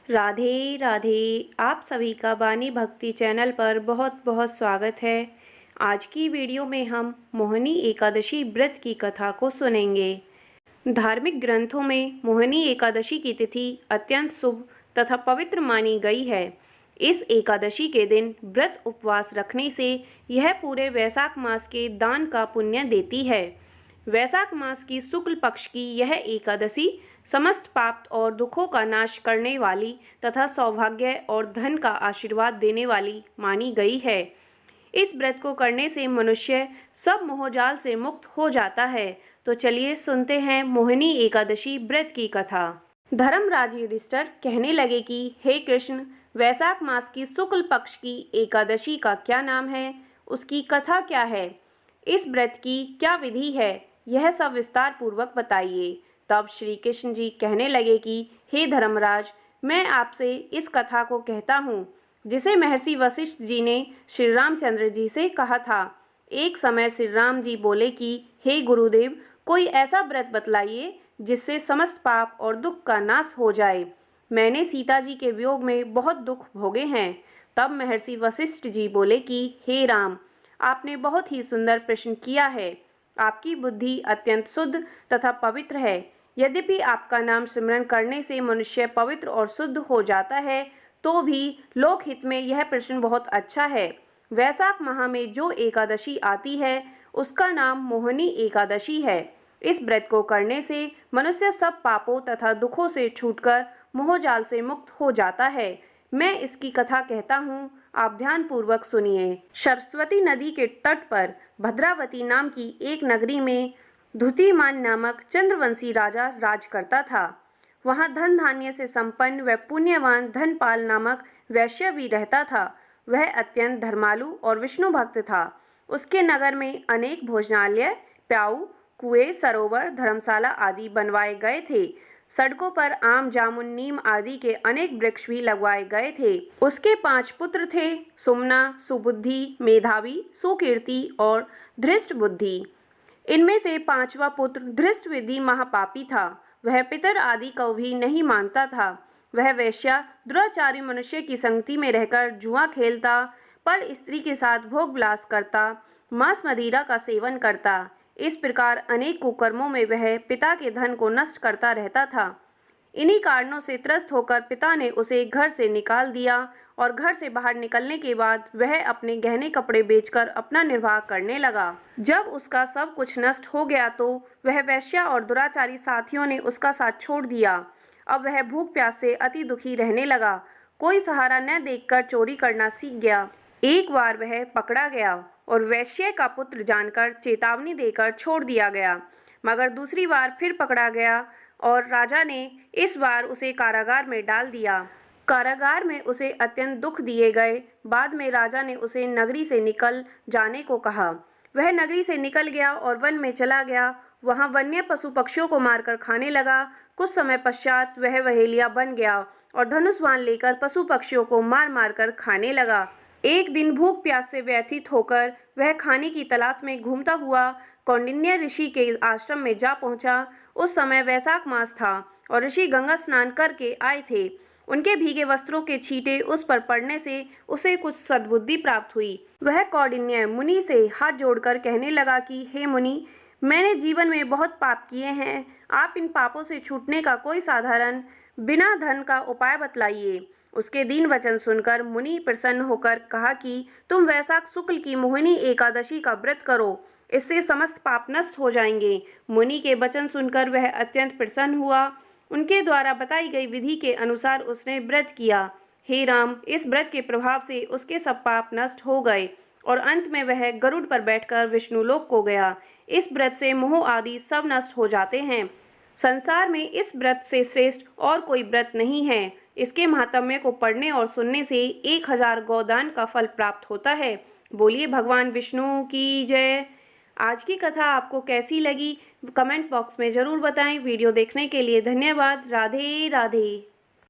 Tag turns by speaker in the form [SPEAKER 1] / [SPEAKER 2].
[SPEAKER 1] राधे राधे। आप सभी का बानी भक्ति चैनल पर बहुत बहुत स्वागत है। आज की वीडियो में हम मोहिनी एकादशी व्रत की कथा को सुनेंगे। धार्मिक ग्रंथों में मोहिनी एकादशी की तिथि अत्यंत शुभ तथा पवित्र मानी गई है। इस एकादशी के दिन व्रत उपवास रखने से यह पूरे वैशाख मास के दान का पुण्य देती है। वैशाख मास की शुक्ल पक्ष की यह एकादशी समस्त पाप और दुखों का नाश करने वाली तथा सौभाग्य और धन का आशीर्वाद देने वाली मानी गई है। इस व्रत को करने से मनुष्य सब मोहजाल से मुक्त हो जाता है। तो चलिए सुनते हैं मोहिनी एकादशी व्रत की कथा। धर्मराज युधिष्ठिर कहने लगे कि हे कृष्ण, वैशाख मास की शुक्ल पक्ष की एकादशी का क्या नाम है, उसकी कथा क्या है, इस व्रत की क्या विधि है, यह सब विस्तार पूर्वक बताइए। तब श्री कृष्ण जी कहने लगे कि हे धर्मराज, मैं आपसे इस कथा को कहता हूँ जिसे महर्षि वशिष्ठ जी ने श्री रामचंद्र जी से कहा था। एक समय श्री राम जी बोले कि हे गुरुदेव, कोई ऐसा व्रत बतलाइए जिससे समस्त पाप और दुख का नाश हो जाए। मैंने सीता जी के वियोग में बहुत दुख भोगे हैं। तब महर्षि वशिष्ठ जी बोले कि हे राम, आपने बहुत ही सुंदर प्रश्न किया है। आपकी बुद्धि अत्यंत शुद्ध तथा पवित्र है। यद्यपि आपका नाम सिमरन करने से मनुष्य पवित्र और शुद्ध हो जाता है, तो भी लोकहित में यह प्रश्न बहुत अच्छा है। वैशाख माह में जो एकादशी आती है उसका नाम मोहिनी एकादशी है। इस व्रत को करने से मनुष्य सब पापों तथा दुखों से छूटकर मोहजाल से मुक्त हो जाता है। मैं इसकी कथा कहता हूँ, आप ध्यानपूर्वक सुनिए। सरस्वती नदी के तट पर भद्रावती नाम की एक नगरी में धुतिमान नामक चंद्रवंशी राजा राज करता था। वहाँ धन धान्य से संपन्न व पुण्यवान धनपाल नामक वैश्य भी रहता था। वह अत्यंत धर्मालु और विष्णु भक्त था। उसके नगर में अनेक भोजनालय, प्याऊ, कुएं, सरोवर, धर्मशाला आदि बनवाए गए थे। सड़कों पर आम, जामुन, नीम आदि के अनेक वृक्ष भी लगवाए गए थे। उसके 5 पुत्र थे, सुमना, सुबुद्धि, मेधावी, सुकीर्ति और धृष्ट बुद्धि। इनमें से 5वां पुत्र धृष्टविद्धि महापापी था। वह पितर आदि को भी नहीं मानता था। वह वेश्या दुराचारी मनुष्य की संगति में रहकर जुआ खेलता, पर स्त्री के साथ भोग विलास करता, मांस मदिरा का सेवन करता। इस प्रकार अनेक कुकर्मों में वह पिता के धन को नष्ट करता रहता था। इन्हीं कारणों से त्रस्त होकर पिता ने उसे घर से निकाल दिया और घर से बाहर निकलने के बाद वह अपने गहने कपड़े बेचकर अपना निर्वाह करने लगा। जब उसका सब कुछ नष्ट हो गया तो वह वेश्या और दुराचारी साथियों ने उसका साथ छोड़ दिया। अब वह भूख प्यास से अति दुखी रहने लगा। कोई सहारा न देखकर चोरी करना सीख गया। एक बार वह पकड़ा गया और वैश्य का पुत्र जानकर चेतावनी देकर छोड़ दिया गया, मगर दूसरी बार फिर पकड़ा गया और राजा ने इस बार उसे कारागार में डाल दिया। कारागार में उसे अत्यंत दुख दिए गए। बाद में राजा ने उसे नगरी से निकल जाने को कहा। वह नगरी से निकल गया और वन में चला गया। वहाँ वन्य पशु पक्षियों को मारकर खाने लगा। कुछ समय पश्चात वह वहेलिया बन गया और धनुष बाण लेकर पशु पक्षियों को मार मार कर खाने लगा। एक दिन भूख प्यास से व्यथित होकर वह खाने की तलाश में घूमता हुआ कौंडिन्य ऋषि के आश्रम में जा पहुंचा। उस समय वैशाख मास था और ऋषि गंगा स्नान करके आए थे। उनके भीगे वस्त्रों के छींटे उस पर पड़ने से उसे कुछ सद्बुद्धि प्राप्त हुई। वह कौंडिन्य मुनि से हाथ जोड़कर कहने लगा कि हे मुनि, मैंने जीवन में बहुत पाप किए हैं। आप इन पापों से छूटने का कोई साधारण बिना धन का उपाय बतलाइए। उसके दीन वचन सुनकर मुनि प्रसन्न होकर कहा कि तुम वैशाख शुक्ल की मोहिनी एकादशी का व्रत करो, इससे समस्त पाप नष्ट हो जाएंगे। मुनि के वचन सुनकर वह अत्यंत प्रसन्न हुआ। उनके द्वारा बताई गई विधि के अनुसार उसने व्रत किया। हे राम, इस व्रत के प्रभाव से उसके सब पाप नष्ट हो गए और अंत में वह गरुड़ पर बैठकर विष्णुलोक को गया। इस व्रत से मोह आदि सब नष्ट हो जाते हैं। संसार में इस व्रत से श्रेष्ठ और कोई व्रत नहीं है। इसके महात्म्य को पढ़ने और सुनने से 1000 गोदान का फल प्राप्त होता है। बोलिए भगवान विष्णु की जय। आज की कथा आपको कैसी लगी, कमेंट बॉक्स में ज़रूर बताएं। वीडियो देखने के लिए धन्यवाद। राधे राधे।